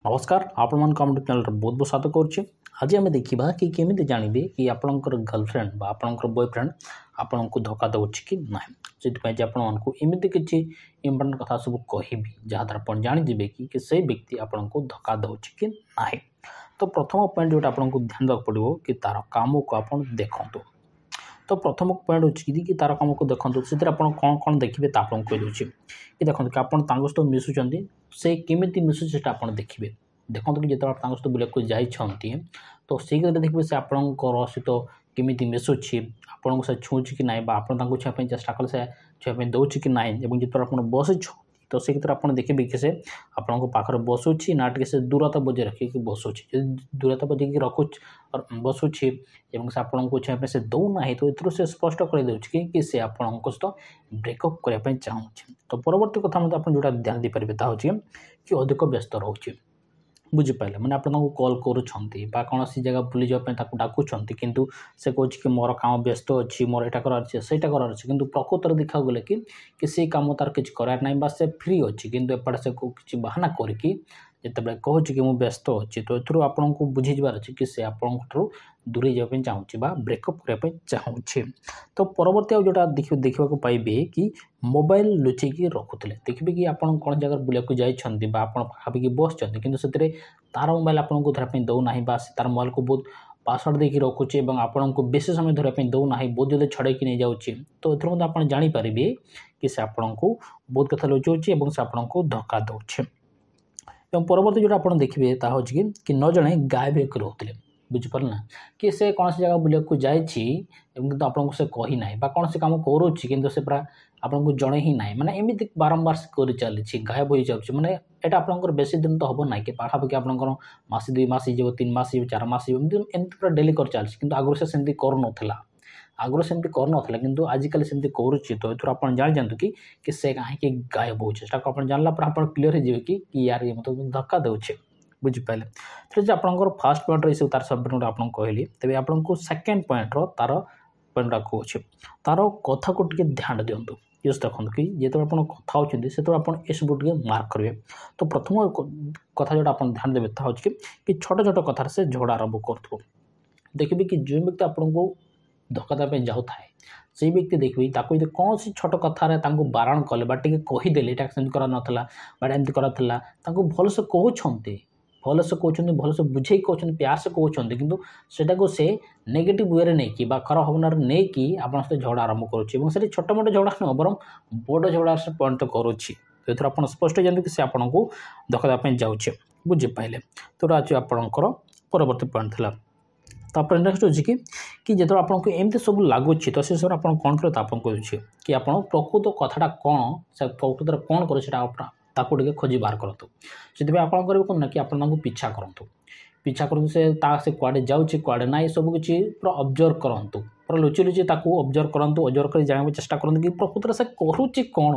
नमस्कार आपण मान कमेंट चैनल बहुत बहुत स्वागत करुच्चे। आज आम देखा कि केमी जानवे कि आपणकर गर्लफ्रेंड बा आपणकर बॉयफ्रेंड आपण को धोखा दौर कि ना से आपमती किसी इंपोर्टाट कथा सब कहि जहाँद्वारा आप जाणीजे कि से व्यक्ति आपण को धोखा दौर कि ना। तो प्रथम पॉइंट जो आपको ध्यान देवाक पड़ो कि तार काम को आप देखु। तो प्रथम पॉइंट होची कि तार काम को देखो से कौन कौन देखिए आपको कहीदे कि देखो कि आप सहित मिशुंट से केमी मिशुचे आप देखिए। देखो कि जो सहित बुलाक जाइए तो से देखिए से आपंकर सहित केमी मिशुची आपन से छुँच कि ना आप छुआपाई चेष्टा कले से छुआपाई दौर कि ना जो आप बस तो से क्षेत्र में देखिए कि से आपको पाखे बसुची ना टे से दूरता बजाय रखिक बसुची दूरता बजाय रखु बसुची से आपको छुआपाई से दौना तो ये स्पष्ट कर कि से आपन सहित ब्रेकअप करने चाहूँगी। तो परवर्ती कथा मतलब आप जो ध्यान दे पारे कि अधिक व्यस्त रोचे बुझिपारे मैंने आपको कॉल कौन जगह बुली जावाई डाकुंट किंतु से कहे कि मोर काम व्यस्त अच्छी मोर यहाँ करार सहीटा करार कि प्रकृत में देखा गले कि से कम तार किसी करार ना से फ्री अच्छी किंतु एपटे से किसी बहाना करके जिते कहूँ कि मुझे व्यस्त अच्छी तो ये आपको बुझीजार अच्छे कि से आपंठ दूरे जावाई चाहूँगी ब्रेकअप करने चाहूँगी। तो परवर्ती जोटा देखा पाइबे कि मोबाइल लुचेकी रखुले देखिए कि आप कौन जगह बुलाक जाइए पाखापाखि बस कि से तार मोबाइल आपको धरपाई दौना तार मोबाइल को बहुत पासवर्ड देकी रखुचे और आपन को बेस समय धरपाई दौना बहुत जल्दी छड़े नहीं जाऊँगी। तो ये आप जापर कि से आपन को बहुत कथा लुचाऊँचे और से आपको धोखा दौचे। परवर्ती जो आप देखिए ता कि न जड़े गायब होकर रोते बुझिपारे ना कि से कौन जगह बुलाक जाइए तो आपको से कही ना कौन से कम करुच्ची कि से पूरा आपको जड़े ही ना माने एमती बारंबार से कर चली गायब हो जाऊँगी मैंने यहाँ आपंकर बेसी दिन तो हम ना कि पाखापाखि आपंकर मस 2 मास 3 मास 4 मास एमती पूरा डेली कर चलती कि आगुरी से सेमती कर आगुरी सेमती कर कि आजिकल सेमती करुच्ची। तो ये आप जान जातु कि से कहीं गायब हो आप जानला आप क्लीयर हो कि यार ये मतलब धक्का दूचे बुझिपारे। तो जो आपंकर फास्ट पॉइंट रही तार सब आपको कहली तेज आपको सेकेंड पॉइंट तार पॉइंट कहे तार कथा को ध्यान दिंतु यूज देखो कि जो आप कथा होती से आप सब मार्क करेंगे। तो प्रथम कथा जो आप ध्यान देवे कि छोट छोट कथार से झगड़ा आरंभ कर देखिए कि जो व्यक्ति आपको धोखा देवाई जाऊे से व्यक्ति देखिए कौन सी छोट कथार बारण कले कहीदेले यहाँ करा नाला एमती कराला भलसे कहते भलसे कहते भलसे बुझे कहते प्यार से कहते कि सेटा से नेगेटिव वे में नहीं खराब भावनार नहीं कि आप झगड़ा आरंभ करुँचे छोट मोट झगड़ा नुह बर बड़ झगड़ा से परिणत करुच्ची। तो ये आप स्पष्ट जानते कि से आपको धोखा देवाई जाऊे बुझिपारे। तो आज आपंकर परवर्ती पॉइंट था। तापर नेक्स्ट अच्छी कि जो आपको एमती सब लगुच तो से सब आप कौन करें आपको कहूँ कि आप प्रकृत कथाटा कौन से प्रकृत कौन कर ताकू टे खोजी बाहर करूँ से आप कौन ना कि आप पीछा करूँ से कुआडे जाऊँगी कुआडे ना सब किसी पूरा ऑब्जर्व करूँ पूरा लुचि लुचि ऑब्जर्व करूँ ऑब्जर्व कर जानने चेष्टा करूँ कि प्रकृत से करुच्ची कौन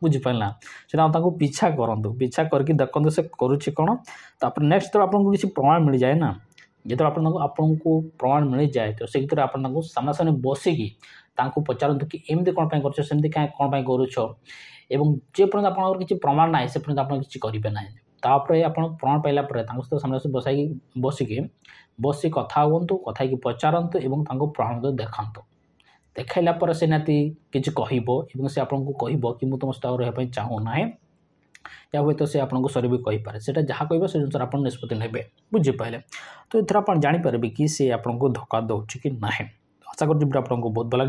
बुझिपारे ना से पीछा करूँ पीछा करके देखते से करुच्ची कौन। तापर नेक्स्ट तो आपको किसी प्रमाण मिल जाए ना जो आपको प्रमाण मिल जाए तो से आपको सामना सामने बसिकी पचारतु कि एमती कौन करमती कौन करुच एवं जे पर्यंत आप किसी प्रमाण ना से पर्यंत आप किसी करेंगे ना तापर आप प्रमाण पाइला सहित सामने से बसिकी बसी कथा हूँ कथा पचारतु और प्रमाण देखु देखला से निहती किसी कह से आपको कह कि तुम सहित रही चाहूना या हे तो से आपको सरी भी कहीपे से जहाँ कह से जिन आप निष्पत्ति ने बुझिपारे। तो ये आप जापर कि से आपको धोखा दौर कि ना। आशा कर आपको बहुत भल लगे।